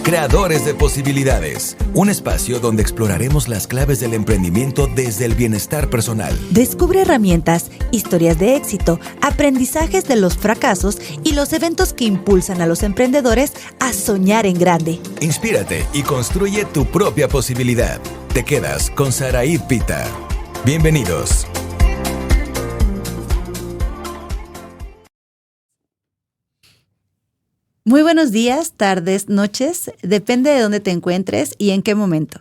Creadores de Posibilidades, un espacio donde exploraremos las claves del emprendimiento desde el bienestar personal. Descubre herramientas, historias de éxito, aprendizajes de los fracasos y los eventos que impulsan a los emprendedores a soñar en grande. Inspírate y construye tu propia posibilidad. Te quedas con Saraid Pita. Bienvenidos. Muy buenos días, tardes, noches, depende de dónde te encuentres y en qué momento.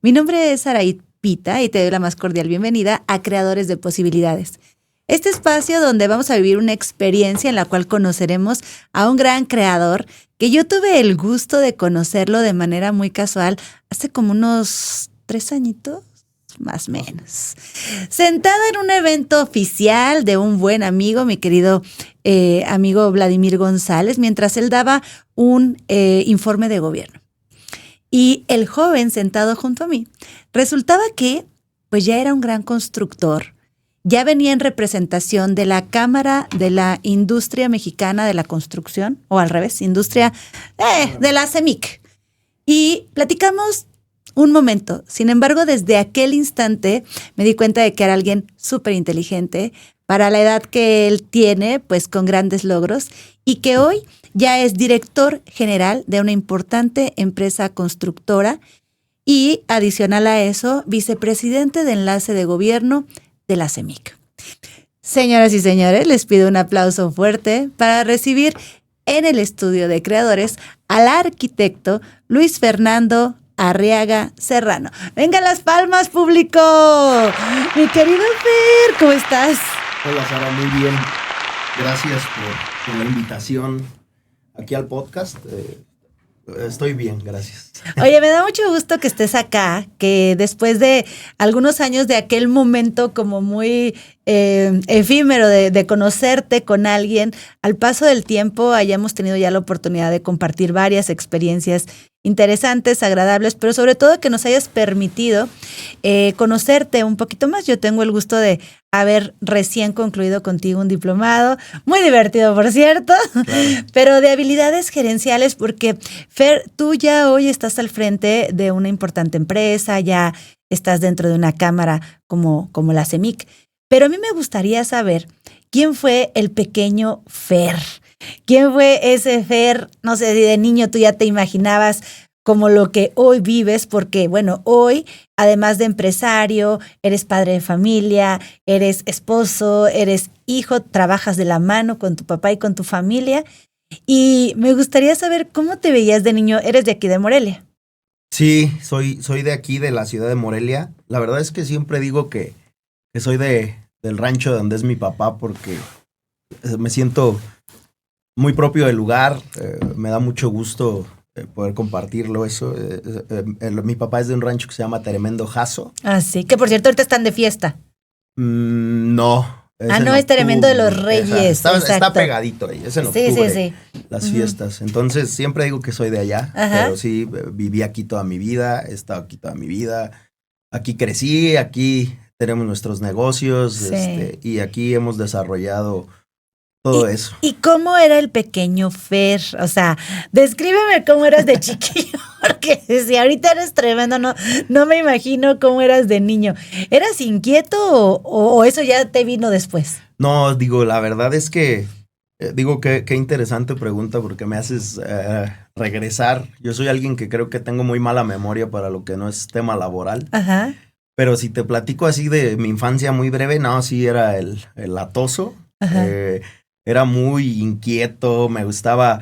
Mi nombre es Saraid Pita y te doy la más cordial bienvenida a Creadores de Posibilidades. Este espacio donde vamos a vivir una experiencia en la cual conoceremos a un gran creador que yo tuve el gusto de conocerlo de manera muy casual hace como unos 3 añitos. Más o menos. Sentada en un evento oficial de un buen amigo, mi querido amigo Vladimir González, mientras él daba un informe de gobierno. Y el joven sentado junto a mí, resultaba que pues ya era un gran constructor, ya venía en representación de la Cámara de la Industria Mexicana de la Construcción, o al revés, industria de la CEMIC. Y platicamos un momento. Sin embargo, desde aquel instante me di cuenta de que era alguien súper inteligente para la edad que él tiene, pues con grandes logros, y que hoy ya es director general de una importante empresa constructora y, adicional a eso, vicepresidente de enlace de gobierno de la CEMIC. Señoras y señores, les pido un aplauso fuerte para recibir en el estudio de creadores al arquitecto Luis Fernando Arriaga Serrano. ¡Venga las palmas, público! Mi querido Fer, ¿cómo estás? Hola, Sara, muy bien. Gracias por la invitación aquí al podcast. Estoy bien, gracias. Oye, me da mucho gusto que estés acá, que después de algunos años de aquel momento como muy efímero de conocerte con alguien, al paso del tiempo hayamos tenido ya la oportunidad de compartir varias experiencias interesantes, agradables, pero sobre todo que nos hayas permitido conocerte un poquito más. Yo tengo el gusto de haber recién concluido contigo un diplomado, muy divertido por cierto, claro, pero de habilidades gerenciales, porque Fer, tú ya hoy estás al frente de una importante empresa, ya estás dentro de una cámara como la CEMIC, pero a mí me gustaría saber quién fue el pequeño Fer. ¿Quién fue ese Fer? No sé si de niño tú ya te imaginabas como lo que hoy vives, porque bueno, hoy, además de empresario, eres padre de familia, eres esposo, eres hijo, trabajas de la mano con tu papá y con tu familia. Y me gustaría saber cómo te veías de niño. ¿Eres de aquí de Morelia? Sí, soy de aquí, de la ciudad de Morelia. La verdad es que siempre digo que soy del rancho donde es mi papá, porque me siento muy propio del lugar, me da mucho gusto poder compartirlo eso. Mi papá es de un rancho que se llama Tremendo Jasso. Ah, sí, que por cierto ahorita están de fiesta. No. No, es Tremendo de los Reyes. Está pegadito ahí, es en octubre, sí. Las fiestas. Entonces siempre digo que soy de allá, pero sí, viví aquí toda mi vida, he estado aquí toda mi vida. Aquí crecí, aquí tenemos nuestros negocios, sí, y aquí hemos desarrollado todo eso. ¿Y cómo era el pequeño Fer? O sea, descríbeme cómo eras de chiquillo, porque si ahorita eres tremendo, no me imagino cómo eras de niño. ¿Eras inquieto o eso ya te vino después? No, digo, la verdad es que, qué interesante pregunta, porque me haces regresar. Yo soy alguien que creo que tengo muy mala memoria para lo que no es tema laboral. Ajá. Pero si te platico así de mi infancia muy breve, no, sí era el latoso. Ajá. Era muy inquieto, me gustaba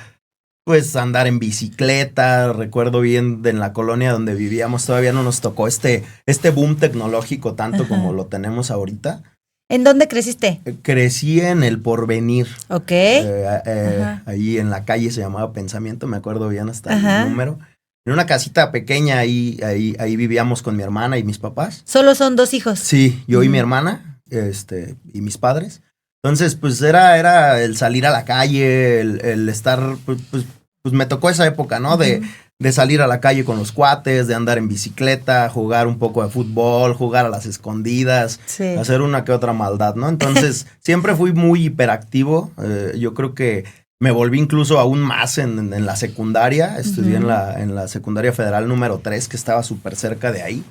pues andar en bicicleta. Recuerdo bien en la colonia donde vivíamos todavía no nos tocó este boom tecnológico tanto, ajá, como lo tenemos ahorita. ¿En dónde creciste? Crecí en El Porvenir. Ok. Ahí en la calle se llamaba Pensamiento, me acuerdo bien hasta, ajá, el número. En una casita pequeña, ahí vivíamos con mi hermana y mis papás. ¿Solo son 2 hijos? Sí, yo y mi hermana, y mis padres. Entonces, pues era el salir a la calle, el estar, pues me tocó esa época, ¿no? De salir a la calle con los cuates, de andar en bicicleta, jugar un poco de fútbol, jugar a las escondidas, sí, hacer una que otra maldad, ¿no? Entonces, siempre fui muy hiperactivo. Yo creo que Me volví incluso aún más en la secundaria. Estudié en la secundaria federal número 3, que estaba súper cerca de ahí.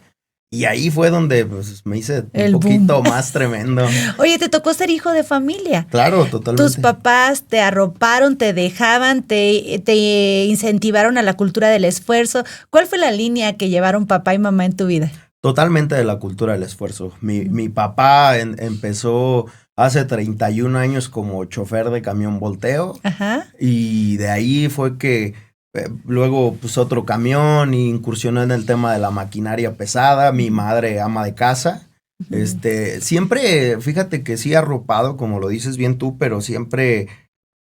Y ahí fue donde pues, me hice un poquito más tremendo. Oye, te tocó ser hijo de familia. Claro, totalmente. Tus papás te arroparon, te dejaban, te incentivaron a la cultura del esfuerzo. ¿Cuál fue la línea que llevaron papá y mamá en tu vida? Totalmente de la cultura del esfuerzo. Mi papá empezó hace 31 años como chofer de camión volteo. Ajá. Y de ahí fue que luego pues otro camión y incursionó en el tema de la maquinaria pesada. Mi madre ama de casa. Siempre, fíjate que sí arropado, como lo dices bien tú, pero siempre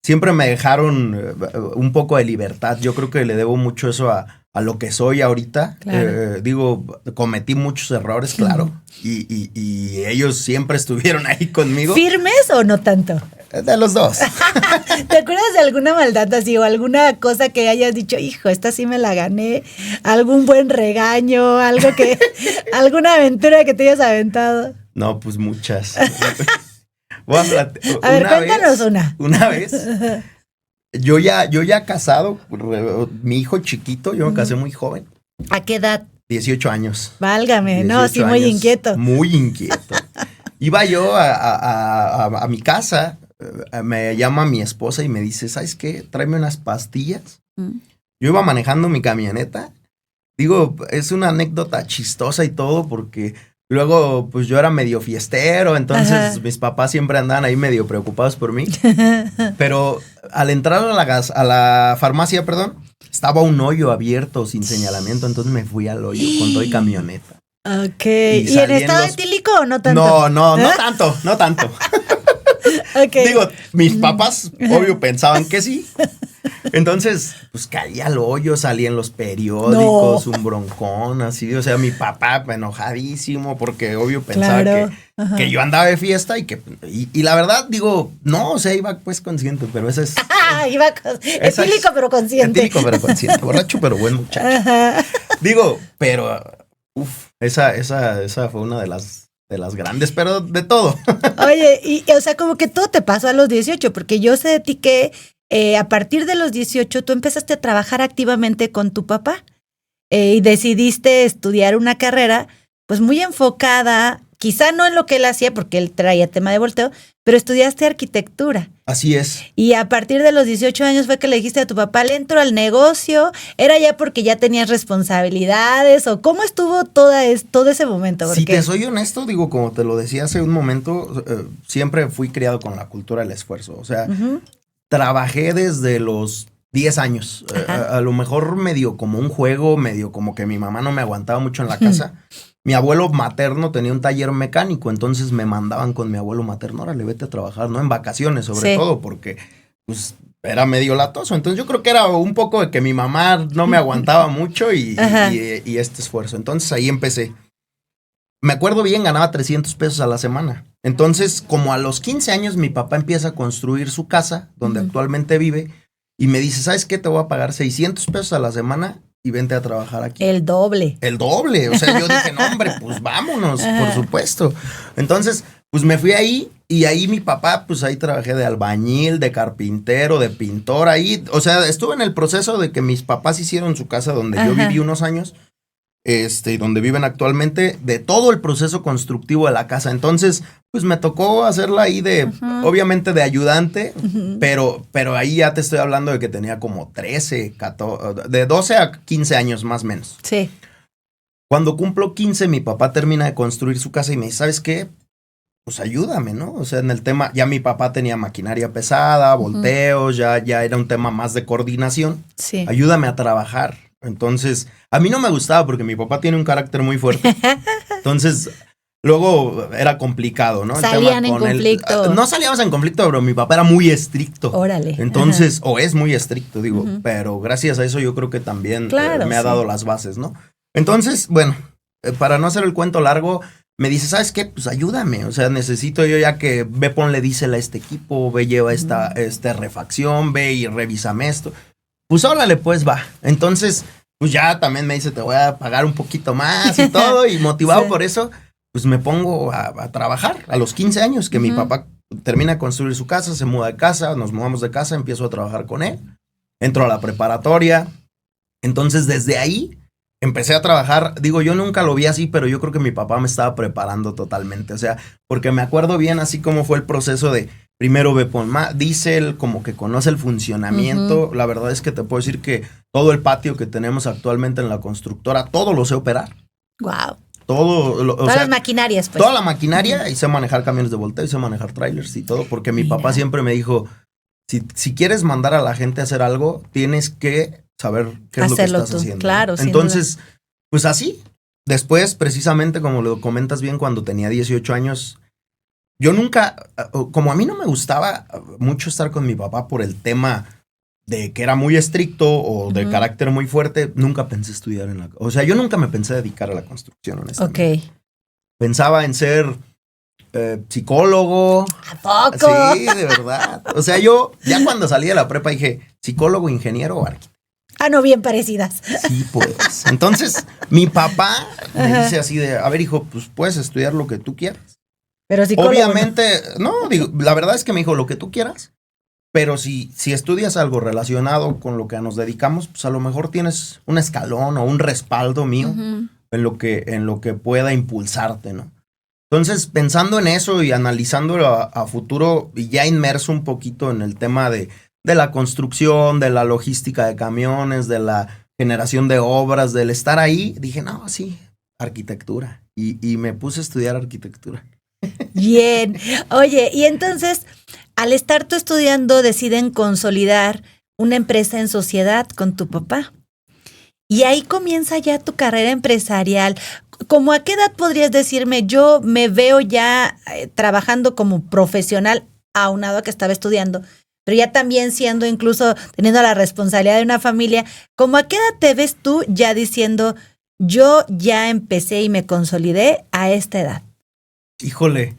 me dejaron un poco de libertad. Yo creo que le debo mucho eso a lo que soy ahorita. Claro. Cometí muchos errores, claro. Y ellos siempre estuvieron ahí conmigo. ¿Firmes o no tanto? De los dos. ¿Te acuerdas de alguna maldad así o alguna cosa que hayas dicho, hijo, esta sí me la gané? ¿Algún buen regaño? ¿Alguna aventura que te hayas aventado? No, pues muchas. A ver, cuéntanos una. Una vez, yo ya casado, mi hijo chiquito, yo me casé muy joven. ¿A qué edad? 18 años. Válgame, no, sí, muy inquieto. Muy inquieto. Iba yo a mi casa, me llama mi esposa y me dice, ¿sabes qué? Tráeme unas pastillas. Yo iba manejando mi camioneta. Digo, es una anécdota chistosa y todo porque luego pues yo era medio fiestero, entonces mis papás siempre andaban ahí medio preocupados por mí. Pero al entrar a la farmacia, estaba un hoyo abierto sin señalamiento, entonces me fui al hoyo con todo y camioneta. Ok. ¿Y en estado etílico o no tanto? No tanto. Okay. Digo, mis papás, obvio, pensaban que sí. Entonces, pues caía al hoyo, salía en los periódicos, un broncón, así. O sea, mi papá enojadísimo porque, obvio, pensaba que yo andaba de fiesta y la verdad, digo, no, o sea, iba pues consciente, pero ese es... etílico pero consciente. Etílico pero consciente, borracho pero buen muchacho. Ajá. Digo, pero, esa fue una de las grandes, pero de todo. Oye, y o sea, como que todo te pasó a los 18, porque yo sé de ti que a partir de los 18 tú empezaste a trabajar activamente con tu papá y decidiste estudiar una carrera pues muy enfocada, quizá no en lo que él hacía, porque él traía tema de volteo, pero estudiaste arquitectura. Así es. Y a partir de los 18 años fue que le dijiste a tu papá, le entro al negocio, ¿era ya porque ya tenías responsabilidades o cómo estuvo todo ese momento? Porque... Si te soy honesto, digo, como te lo decía hace un momento, siempre fui criado con la cultura del esfuerzo. O sea, trabajé desde los 10 años. A lo mejor medio como un juego, medio como que mi mamá no me aguantaba mucho en la casa. Mi abuelo materno tenía un taller mecánico, entonces me mandaban con mi abuelo materno, órale, vete a trabaar, ¿no? En vacaciones, sobre todo, porque pues era medio latoso. Entonces yo creo que era un poco de que mi mamá no me aguantaba mucho y este esfuerzo. Entonces ahí empecé. Me acuerdo bien, ganaba 300 pesos a la semana. Entonces, como a los 15 años, mi papá empieza a construir su casa, donde actualmente vive, y me dice, ¿sabes qué? Te voy a pagar 600 pesos a la semana y vente a trabajar aquí. El doble. O sea, yo dije, no, hombre, pues vámonos, por supuesto. Entonces, pues me fui ahí y ahí mi papá, pues ahí trabajé de albañil, de carpintero, de pintor ahí. O sea, estuve en el proceso de que mis papás hicieron su casa donde yo viví unos años, y donde viven actualmente, de todo el proceso constructivo de la casa. Entonces, pues me tocó hacerla ahí obviamente de ayudante, pero ahí ya te estoy hablando de que tenía como 13, 14, de 12 a 15 años más o menos. Sí. Cuando cumplo 15, mi papá termina de construir su casa y me dice, ¿sabes qué? Pues ayúdame, ¿no? O sea, en el tema, ya mi papá tenía maquinaria pesada, volteos, ya era un tema más de coordinación. Sí. Ayúdame a trabajar. Entonces, a mí no me gustaba porque mi papá tiene un carácter muy fuerte. Entonces, luego era complicado, ¿no? Salían en conflicto. No salíamos en conflicto, pero mi papá era muy estricto. Órale. Entonces, o es muy estricto, digo, pero gracias a eso yo creo que también me ha dado las bases, ¿no? Entonces, bueno, para no hacer el cuento largo, me dice, ¿sabes qué? Pues ayúdame, o sea, necesito yo ya que ve, ponle dísela a este equipo, ve, lleva esta refacción, ve y revísame esto. Pues órale, pues va. Entonces, pues ya también me dice, te voy a pagar un poquito más y todo. Y motivado por eso, pues me pongo a trabajar a los 15 años, que mi papá termina de construir su casa, se muda de casa, nos mudamos de casa, empiezo a trabajar con él, entro a la preparatoria. Entonces, desde ahí empecé a trabajar. Digo, yo nunca lo vi así, pero yo creo que mi papá me estaba preparando totalmente. O sea, porque me acuerdo bien así como fue el proceso de primero ve por diésel, como que conoce el funcionamiento. La verdad es que te puedo decir que todo el patio que tenemos actualmente en la constructora, todo lo sé operar. Wow. Todas las maquinarias, pues. Toda la maquinaria, y sé manejar camiones de volteo, y sé manejar trailers y todo, porque mi papá siempre me dijo, si quieres mandar a la gente a hacer algo, tienes que saber qué es lo que estás haciendo. Claro, entonces, pues así. Después, precisamente, como lo comentas bien, cuando tenía 18 años, yo nunca, como a mí no me gustaba mucho estar con mi papá por el tema de que era muy estricto o de carácter muy fuerte, nunca pensé estudiar o sea, yo nunca me pensé dedicar a la construcción, honestamente. Ok. Pensaba en ser psicólogo. ¿A poco? Sí, de verdad. O sea, yo ya cuando salí de la prepa dije, psicólogo, ingeniero o arquitecto. Ah, no, bien parecidas. Sí, pues. Entonces, mi papá me dice así de, a ver, hijo, pues puedes estudiar lo que tú quieras. Pero psicólogo obviamente, no, digo, la verdad es que me dijo lo que tú quieras, pero si estudias algo relacionado con lo que nos dedicamos, pues a lo mejor tienes un escalón o un respaldo mío en lo que pueda impulsarte, ¿no? Entonces, pensando en eso y analizándolo a futuro y ya inmerso un poquito en el tema de la construcción, de la logística de camiones, de la generación de obras, del estar ahí, dije, no, sí, arquitectura. Y me puse a estudiar arquitectura. Bien. Oye, y entonces, al estar tú estudiando, deciden consolidar una empresa en sociedad con tu papá. Y ahí comienza ya tu carrera empresarial. ¿Cómo a qué edad podrías decirme, yo me veo ya trabajando como profesional, aunado a que estaba estudiando, pero ya también siendo incluso, teniendo la responsabilidad de una familia? ¿Cómo a qué edad te ves tú ya diciendo, yo ya empecé y me consolidé a esta edad? Híjole,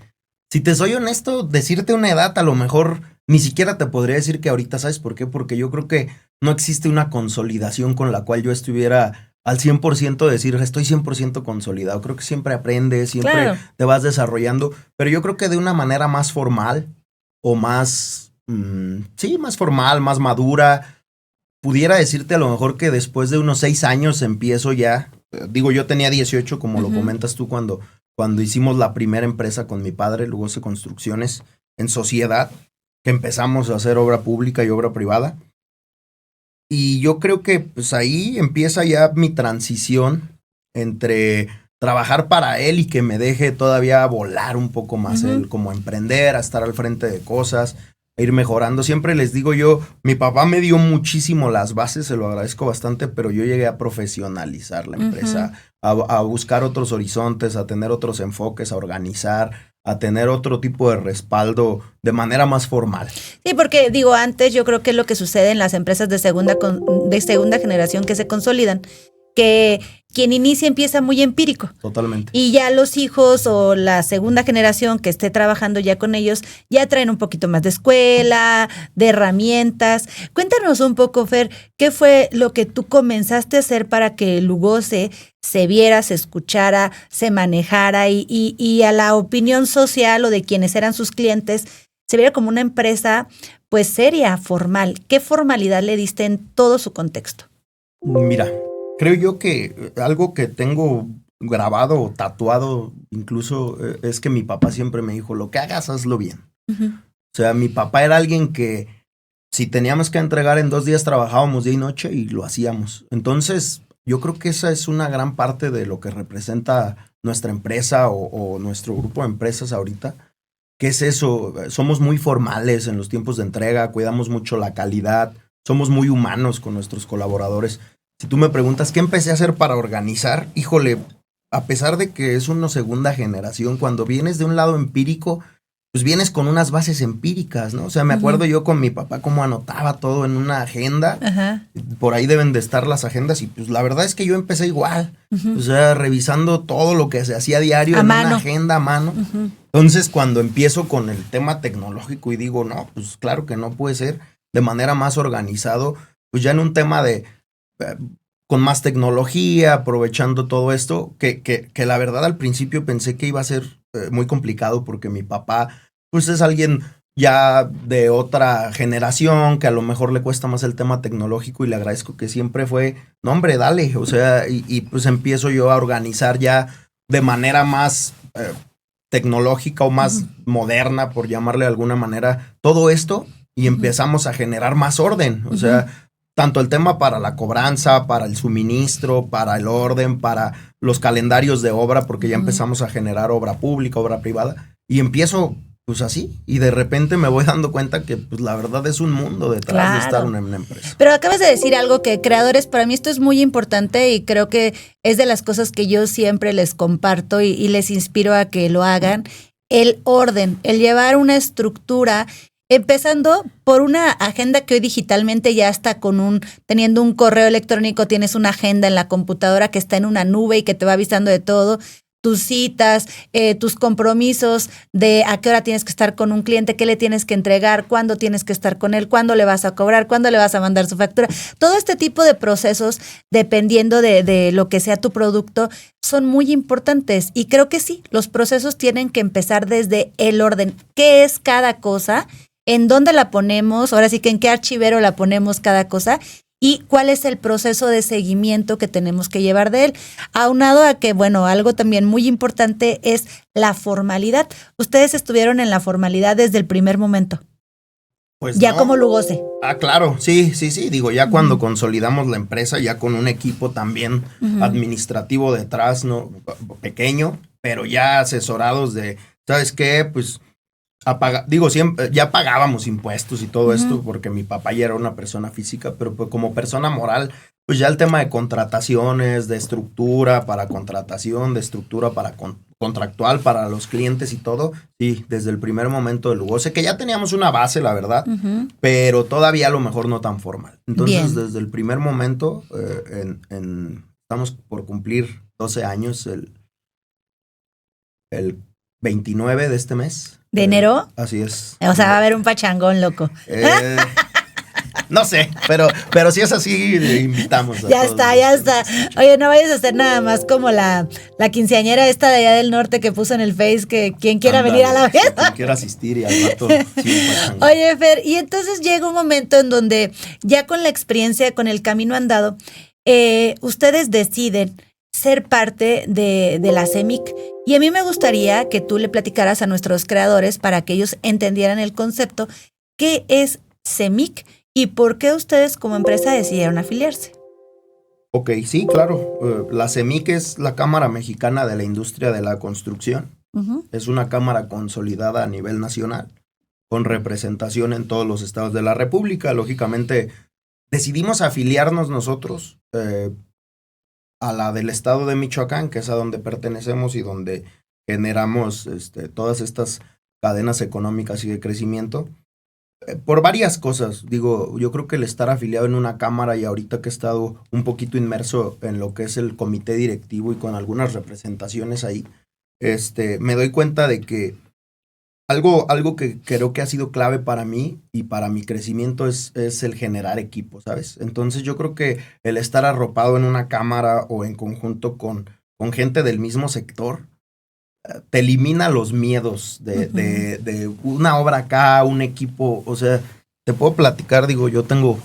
si te soy honesto, decirte una edad a lo mejor ni siquiera te podría decir que ahorita, ¿sabes por qué? Porque yo creo que no existe una consolidación con la cual yo estuviera al 100% decir, estoy 100% consolidado. Creo que siempre aprendes, siempre te vas desarrollando, pero yo creo que de una manera más formal o más, más formal, más madura, pudiera decirte a lo mejor que después de unos 6 años empiezo ya, digo, yo tenía 18, como lo comentas tú, cuando hicimos la primera empresa con mi padre, Lugoso Construcciones, en sociedad, que empezamos a hacer obra pública y obra privada. Y yo creo que pues ahí empieza ya mi transición entre trabajar para él y que me deje todavía volar un poco más él, como emprender, a estar al frente de cosas, a ir mejorando. Siempre les digo yo, mi papá me dio muchísimo las bases, se lo agradezco bastante, pero yo llegué a profesionalizar la empresa, a buscar otros horizontes, a tener otros enfoques, a organizar, a tener otro tipo de respaldo de manera más formal. Sí, porque digo, antes yo creo que es lo que sucede en las empresas de segunda generación que se consolidan, que quien inicia empieza muy empírico. Totalmente. Y ya los hijos o la segunda generación que esté trabajando ya con ellos ya traen un poquito más de escuela, de herramientas. Cuéntanos un poco, Fer, ¿qué fue lo que tú comenzaste a hacer para que Lugose se viera, se escuchara, se manejara y a la opinión social o de quienes eran sus clientes se viera como una empresa pues seria, formal? ¿Qué formalidad le diste en todo su contexto? Mira, creo yo que algo que tengo grabado o tatuado incluso es que mi papá siempre me dijo, lo que hagas, hazlo bien. O sea, mi papá era alguien que si teníamos que entregar en 2 días, trabajábamos día y noche y lo hacíamos. Entonces, yo creo que esa es una gran parte de lo que representa nuestra empresa o nuestro grupo de empresas ahorita. ¿Qué es eso? Somos muy formales en los tiempos de entrega, cuidamos mucho la calidad, somos muy humanos con nuestros colaboradores. Si tú me preguntas qué empecé a hacer para organizar, híjole, a pesar de que es una segunda generación, cuando vienes de un lado empírico, pues vienes con unas bases empíricas, ¿no? O sea, me acuerdo yo con mi papá cómo anotaba todo en una agenda. Por ahí deben de estar las agendas y pues la verdad es que yo empecé igual. O sea, revisando todo lo que se hacía a diario en una agenda a mano. Entonces, cuando empiezo con el tema tecnológico y digo, no, pues claro que no puede ser de manera más organizado, pues ya en un tema de con más tecnología, aprovechando todo esto, que la verdad al principio pensé que iba a ser muy complicado porque mi papá pues es alguien ya de otra generación, que a lo mejor le cuesta más el tema tecnológico y le agradezco que siempre fue, no hombre, dale, o sea, y pues empiezo yo a organizar ya de manera más tecnológica o más moderna, por llamarle de alguna manera, todo esto y empezamos a generar más orden, o sea, tanto el tema para la cobranza, para el suministro, para el orden, para los calendarios de obra, porque ya empezamos a generar obra pública, obra privada, y empiezo pues así, y de repente me voy dando cuenta que pues la verdad es un mundo detrás de estar en una empresa. Pero acabas de decir algo que creadores, para mí esto es muy importante y creo que es de las cosas que yo siempre les comparto y les inspiro a que lo hagan, el orden, el llevar una estructura, empezando por una agenda que hoy digitalmente ya está teniendo un correo electrónico, tienes una agenda en la computadora que está en una nube y que te va avisando de todo, tus citas, tus compromisos de a qué hora tienes que estar con un cliente, qué le tienes que entregar, cuándo tienes que estar con él, cuándo le vas a cobrar, cuándo le vas a mandar su factura. Todo este tipo de procesos, dependiendo de lo que sea tu producto, son muy importantes. Y creo que sí, los procesos tienen que empezar desde el orden. ¿Qué es cada cosa? ¿En dónde la ponemos? Ahora sí que en qué archivero la ponemos cada cosa. Y cuál es el proceso de seguimiento que tenemos que llevar de él. Aunado a que, bueno, algo también muy importante es la formalidad. Ustedes estuvieron en la formalidad desde el primer momento. Pues ya no. como Lugose. Ah, claro, sí. Digo, ya cuando consolidamos la empresa, ya con un equipo también administrativo detrás, no pequeño, pero ya asesorados de, ¿sabes qué? Pues siempre, ya pagábamos impuestos y todo esto, porque mi papá ya era una persona física, pero pues como persona moral, pues ya el tema de contrataciones, de estructura para contratación, de estructura para contractual para los clientes y todo, sí, desde el primer momento de Lugose, que ya teníamos una base, la verdad, pero todavía a lo mejor no tan formal. Entonces, desde el primer momento, estamos por cumplir 12 años el 29 de este mes. ¿De enero? Así es. O sea, va a haber un pachangón, loco. No sé, pero si es así, le invitamos a ya todos. está. Oye, no vayas a hacer nada más como la quinceañera esta de allá del norte que puso en el Face que quien quiera venir a la fiesta. Quien quiera asistir y al rato sí, un pachangón. Oye, Fer, y entonces llega un momento en donde ya con la experiencia, con el camino andado, ustedes deciden ser parte de la CEMIC. Y a mí me gustaría que tú le platicaras a nuestros creadores para que ellos entendieran el concepto, qué es CEMIC y por qué ustedes como empresa decidieron afiliarse. Ok, sí, claro. La CEMIC es la Cámara Mexicana de la Industria de la Construcción. Es una cámara consolidada a nivel nacional, con representación en todos los estados de la República. Lógicamente, decidimos afiliarnos nosotros a la del estado de Michoacán, que es a donde pertenecemos y donde generamos todas estas cadenas económicas y de crecimiento, por varias cosas. Digo, yo creo que el estar afiliado en una cámara y ahorita que he estado un poquito inmerso en lo que es el comité directivo y con algunas representaciones ahí, me doy cuenta de que algo que creo que ha sido clave para mí y para mi crecimiento es el generar equipo, ¿sabes? Entonces yo creo que el estar arropado en una cámara o en conjunto con gente del mismo sector te elimina los miedos de una obra acá, un equipo. O sea, te puedo platicar, digo, yo tengo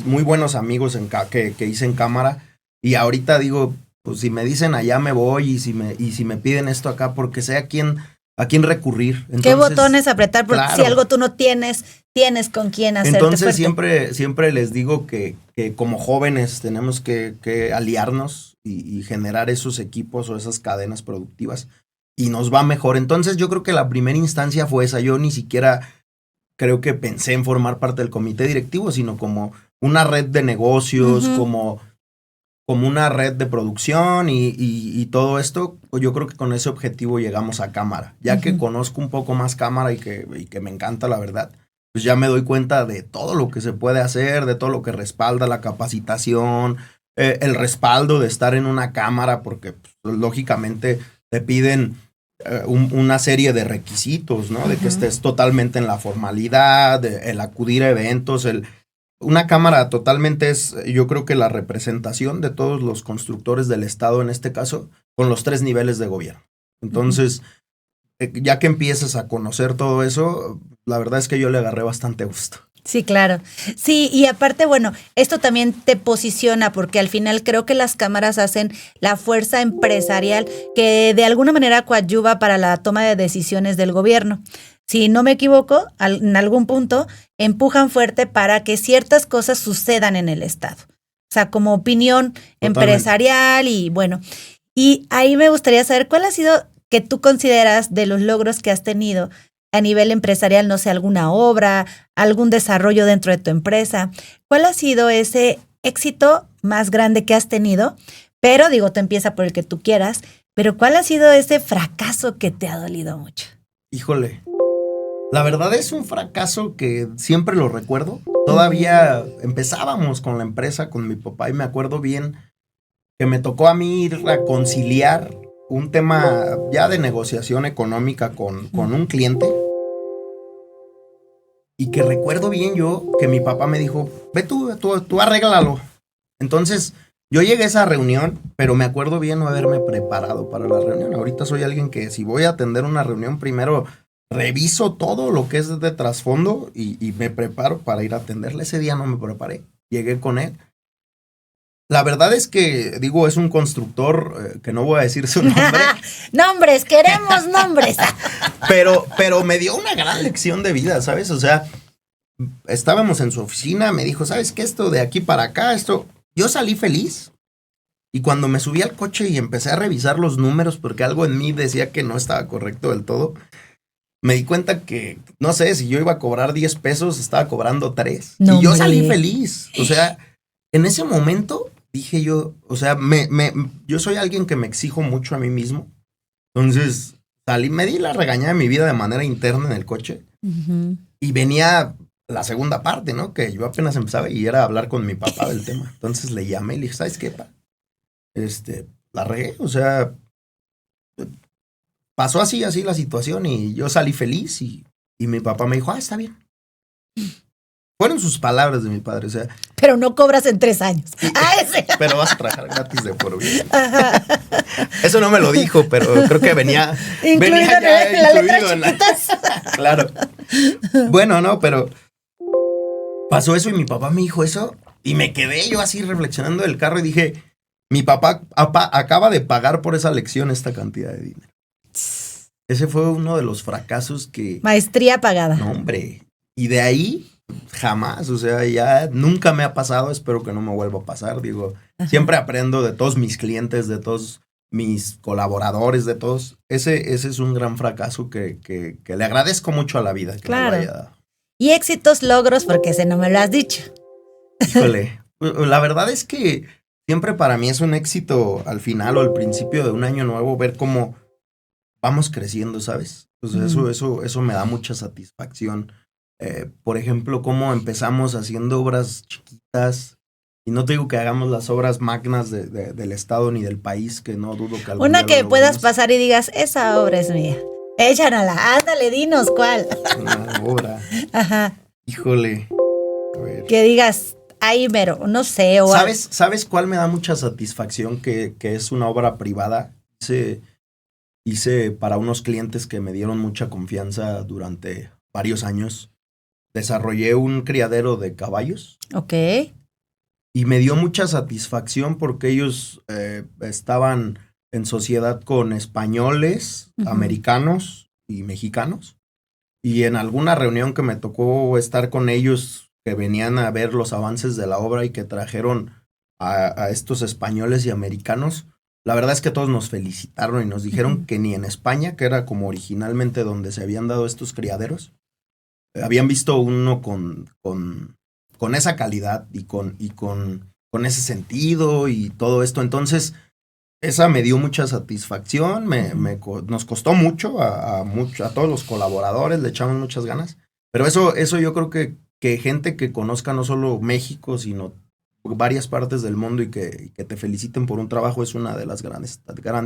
muy buenos amigos que hice en cámara y ahorita digo, pues si me dicen allá me voy y si me piden esto acá, porque sé a quién recurrir. Entonces, ¿qué botones apretar? Porque claro, si algo tú no tienes con quién hacerte entonces fuerte. siempre les digo que como jóvenes tenemos que aliarnos y generar esos equipos o esas cadenas productivas y nos va mejor. Entonces yo creo que la primera instancia fue esa. Yo ni siquiera creo que pensé en formar parte del comité directivo, sino como una red de negocios, como una red de producción y todo esto. Yo creo que con ese objetivo llegamos a cámara. Ya que conozco un poco más cámara y que me encanta, la verdad, pues ya me doy cuenta de todo lo que se puede hacer, de todo lo que respalda la capacitación, el respaldo de estar en una cámara, porque pues, lógicamente te piden una serie de requisitos, ¿no? De que estés totalmente en la formalidad, el acudir a eventos, una cámara totalmente es, yo creo que la representación de todos los constructores del estado en este caso, con los 3 niveles de gobierno. Entonces, ya que empiezas a conocer todo eso, la verdad es que yo le agarré bastante gusto. Sí, claro. Sí, y aparte, bueno, esto también te posiciona porque al final creo que las cámaras hacen la fuerza empresarial que de alguna manera coadyuva para la toma de decisiones del gobierno. Si no me equivoco, en algún punto empujan fuerte para que ciertas cosas sucedan en el Estado. O sea, como opinión empresarial y bueno. Y ahí me gustaría saber cuál ha sido que tú consideras de los logros que has tenido a nivel empresarial, no sé, alguna obra, algún desarrollo dentro de tu empresa. ¿Cuál ha sido ese éxito más grande que has tenido? Pero digo, te empieza por el que tú quieras, pero ¿cuál ha sido ese fracaso que te ha dolido mucho? Híjole, la verdad es un fracaso que siempre lo recuerdo. Todavía empezábamos con la empresa, con mi papá, y me acuerdo bien que me tocó a mí ir a conciliar un tema ya de negociación económica con un cliente. Y que recuerdo bien yo que mi papá me dijo, ve tú arréglalo. Entonces yo llegué a esa reunión, pero me acuerdo bien no haberme preparado para la reunión. Ahorita soy alguien que si voy a atender una reunión, primero reviso todo lo que es de trasfondo y me preparo para ir a atenderle. Ese día no me preparé, llegué con él. La verdad es que, digo, es un constructor que no voy a decir su nombre. ¡Nombres! ¡Queremos nombres! pero me dio una gran lección de vida, ¿sabes? O sea, estábamos en su oficina, me dijo, ¿sabes qué? Esto de aquí para acá, esto... Yo salí feliz. Y cuando me subí al coche y empecé a revisar los números, porque algo en mí decía que no estaba correcto del todo, me di cuenta que, no sé, si yo iba a cobrar 10 pesos, estaba cobrando 3. No, y yo salí feliz. O sea, en ese momento... Dije yo, o sea, yo soy alguien que me exijo mucho a mí mismo. Entonces, me di la regañada de mi vida de manera interna en el coche. Uh-huh. Y venía la segunda parte, ¿no? Que yo apenas empezaba y era hablar con mi papá del tema. Entonces le llamé y le dije, ¿sabes qué, pa? La regué, o sea, pasó así la situación y yo salí feliz y mi papá me dijo, está bien. Fueron sus palabras de mi padre, o sea. Pero no cobras en 3 años. Pero vas a trabajar gratis de por vida. Eso no me lo dijo, pero creo que venía ya incluido en la... Claro. Bueno, no, pero pasó eso y mi papá me dijo eso y me quedé yo así reflexionando del carro y dije, mi papá acaba de pagar por esa lección esta cantidad de dinero. Ese fue uno de los fracasos que... Maestría pagada. No, hombre. Y de ahí... Jamás, o sea, ya nunca me ha pasado, espero que no me vuelva a pasar, digo, ajá. Siempre aprendo de todos mis clientes, de todos mis colaboradores, de todos, ese es un gran fracaso que le agradezco mucho a la vida. Que claro, me haya dado. Y éxitos, logros, porque ese no me lo has dicho. Híjole, la verdad es que siempre para mí es un éxito al final o al principio de un año nuevo ver cómo vamos creciendo, ¿sabes? O sea, eso me da mucha satisfacción. Por ejemplo, cómo empezamos haciendo obras chiquitas, y no te digo que hagamos las obras magnas del estado ni del país, que no dudo que algún una día que lo puedas logremos. Pasar y digas, esa obra es mía, échanala, ándale, dinos cuál. Una obra. Ajá. Híjole, a ver. Que digas, ahí mero, no sé. O ¿Sabes cuál me da mucha satisfacción? Que es una obra privada. Hice para unos clientes que me dieron mucha confianza durante varios años. Desarrollé un criadero de caballos. Ok. Y me dio mucha satisfacción porque ellos estaban en sociedad con españoles, uh-huh, americanos y mexicanos. Y en alguna reunión que me tocó estar con ellos, que venían a ver los avances de la obra y que trajeron a estos españoles y americanos, la verdad es que todos nos felicitaron y nos dijeron, uh-huh, que ni en España, que era como originalmente donde se habían dado estos criaderos, habían visto uno con esa calidad y con ese sentido y todo esto. Entonces, esa me dio mucha satisfacción, nos costó mucho a todos los colaboradores, le echamos muchas ganas. Pero eso yo creo que gente que conozca no solo México, sino varias partes del mundo y que te feliciten por un trabajo es una de las grandes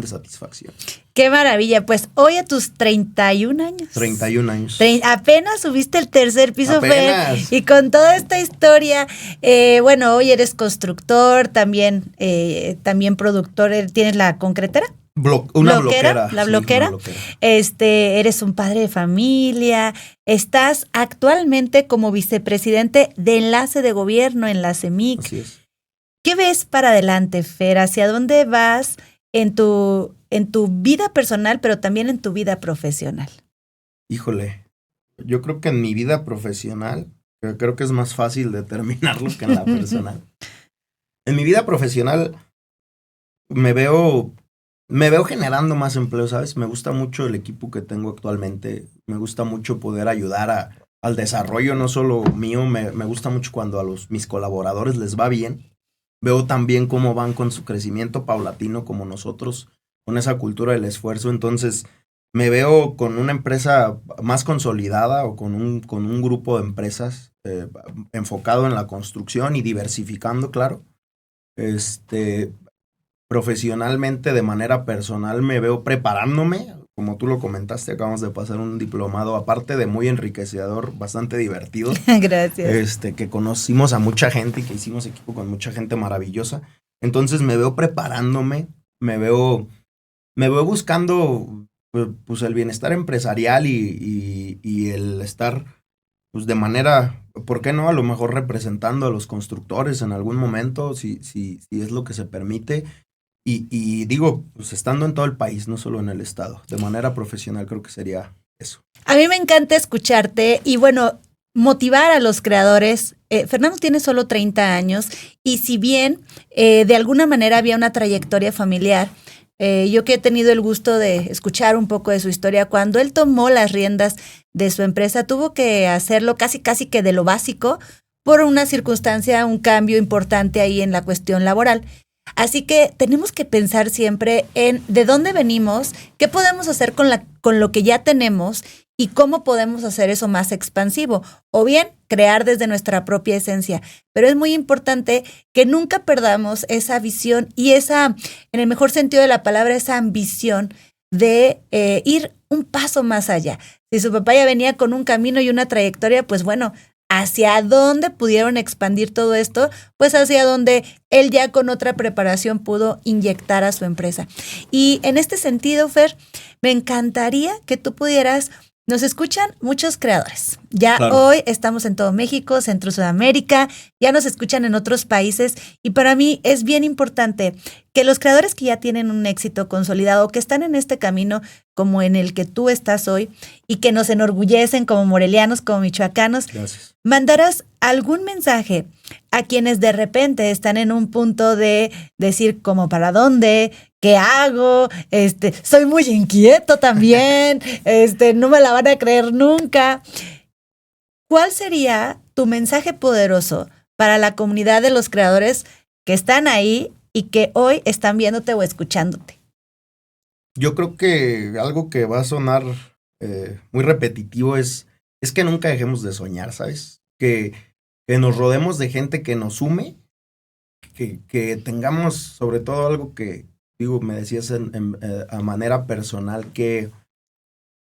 satisfacciones. ¡Qué maravilla! Pues hoy a tus 31 años. 31 años. Apenas subiste el 3er piso, Fer, y con toda esta historia, bueno, hoy eres constructor, también productor, ¿tienes la concretera? Una bloquera. La sí, bloquera. una bloquera. Eres un padre de familia. Estás actualmente como vicepresidente de Enlace de Gobierno en la CEMIC. Así es. ¿Qué ves para adelante, Fer? ¿Hacia dónde vas en tu vida personal, pero también en tu vida profesional? Híjole, yo creo que en mi vida profesional, creo que es más fácil determinarlo que en la personal. En mi vida profesional me veo generando más empleo, ¿sabes? Me gusta mucho el equipo que tengo actualmente. Me gusta mucho poder ayudar al desarrollo, no solo mío. Me gusta mucho cuando a mis colaboradores les va bien. Veo también cómo van con su crecimiento paulatino como nosotros, con esa cultura del esfuerzo. Entonces, me veo con una empresa más consolidada o con un grupo de empresas enfocado en la construcción y diversificando, claro. Profesionalmente, de manera personal, me veo preparándome. Como tú lo comentaste, acabamos de pasar un diplomado, aparte de muy enriquecedor, bastante divertido. Gracias. Que conocimos a mucha gente y que hicimos equipo con mucha gente maravillosa. Entonces me veo preparándome, me veo buscando pues el bienestar empresarial y el estar pues de manera, ¿por qué no? A lo mejor representando a los constructores en algún momento, si es lo que se permite. Y digo, pues estando en todo el país, no solo en el estado, de manera profesional, creo que sería eso. A mí me encanta escucharte y bueno, motivar a los creadores. Fernando tiene solo 30 años y si bien de alguna manera había una trayectoria familiar, yo que he tenido el gusto de escuchar un poco de su historia, cuando él tomó las riendas de su empresa, tuvo que hacerlo casi que de lo básico por una circunstancia, un cambio importante ahí en la cuestión laboral. Así que tenemos que pensar siempre en de dónde venimos, qué podemos hacer con lo que ya tenemos y cómo podemos hacer eso más expansivo, o bien crear desde nuestra propia esencia. Pero es muy importante que nunca perdamos esa visión y esa, en el mejor sentido de la palabra, esa ambición de ir un paso más allá. Si su papá ya venía con un camino y una trayectoria, pues bueno, ¿hacia dónde pudieron expandir todo esto? Pues hacia donde él ya con otra preparación pudo inyectar a su empresa. Y en este sentido, Fer, me encantaría que tú pudieras. Nos escuchan muchos creadores. Ya claro. Hoy estamos en todo México, Centro, Sudamérica, ya nos escuchan en otros países y para mí es bien importante que los creadores que ya tienen un éxito consolidado, que están en este camino como en el que tú estás hoy y que nos enorgullecen como morelianos, como michoacanos, gracias. Mandarás algún mensaje a quienes de repente están en un punto de decir como para dónde, qué hago, soy muy inquieto también, no me la van a creer nunca. ¿Cuál sería tu mensaje poderoso para la comunidad de los creadores que están ahí y que hoy están viéndote o escuchándote? Yo creo que algo que va a sonar muy repetitivo es que nunca dejemos de soñar, ¿sabes? Que nos rodeemos de gente que nos sume, que tengamos sobre todo algo que, digo, me decías a manera personal, que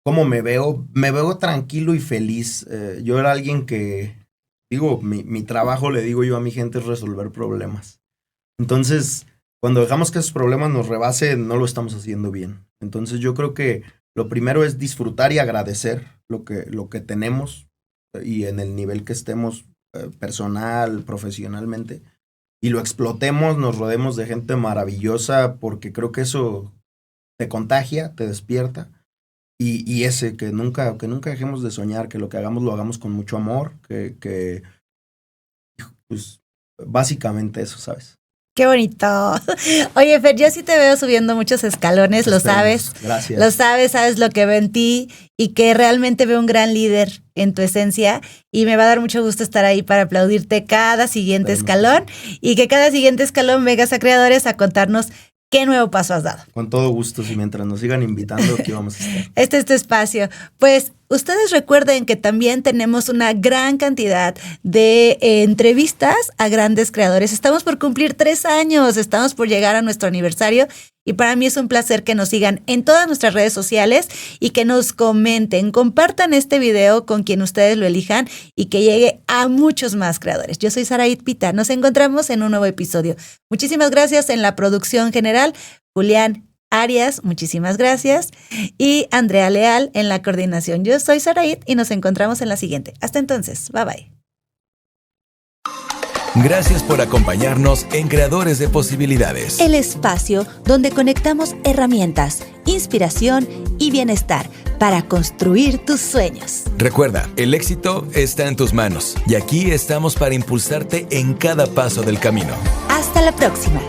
cómo me veo tranquilo y feliz. Yo era alguien que, digo, mi trabajo, le digo yo a mi gente, es resolver problemas. Entonces, cuando dejamos que esos problemas nos rebasen, no lo estamos haciendo bien. Entonces yo creo que lo primero es disfrutar y agradecer lo que tenemos y en el nivel que estemos personal, profesionalmente, y lo explotemos, nos rodeemos de gente maravillosa, porque creo que eso te contagia, te despierta, y ese, que nunca dejemos de soñar, que lo que hagamos lo hagamos con mucho amor, que pues básicamente eso, ¿sabes? ¡Qué bonito! Oye, Fer, yo sí te veo subiendo muchos escalones, lo sabes. Gracias. Lo sabes lo que veo en ti y que realmente veo un gran líder en tu esencia y me va a dar mucho gusto estar ahí para aplaudirte cada siguiente escalón y que cada siguiente escalón vengas a Creadores a contarnos qué nuevo paso has dado. Con todo gusto, si mientras nos sigan invitando, aquí vamos a estar. Este es tu espacio. Pues ustedes recuerden que también tenemos una gran cantidad de entrevistas a grandes creadores. Estamos por cumplir 3 años, estamos por llegar a nuestro aniversario y para mí es un placer que nos sigan en todas nuestras redes sociales y que nos comenten, compartan este video con quien ustedes lo elijan y que llegue a muchos más creadores. Yo soy Saraid Pita, nos encontramos en un nuevo episodio. Muchísimas gracias en la producción general, Julián Arias, muchísimas gracias. Y Andrea Leal en la coordinación. Yo soy Saraid y nos encontramos en la siguiente. Hasta entonces, bye bye. Gracias por acompañarnos en Creadores de Posibilidades. El espacio donde conectamos herramientas, inspiración y bienestar para construir tus sueños. Recuerda, el éxito está en tus manos y aquí estamos para impulsarte en cada paso del camino. Hasta la próxima.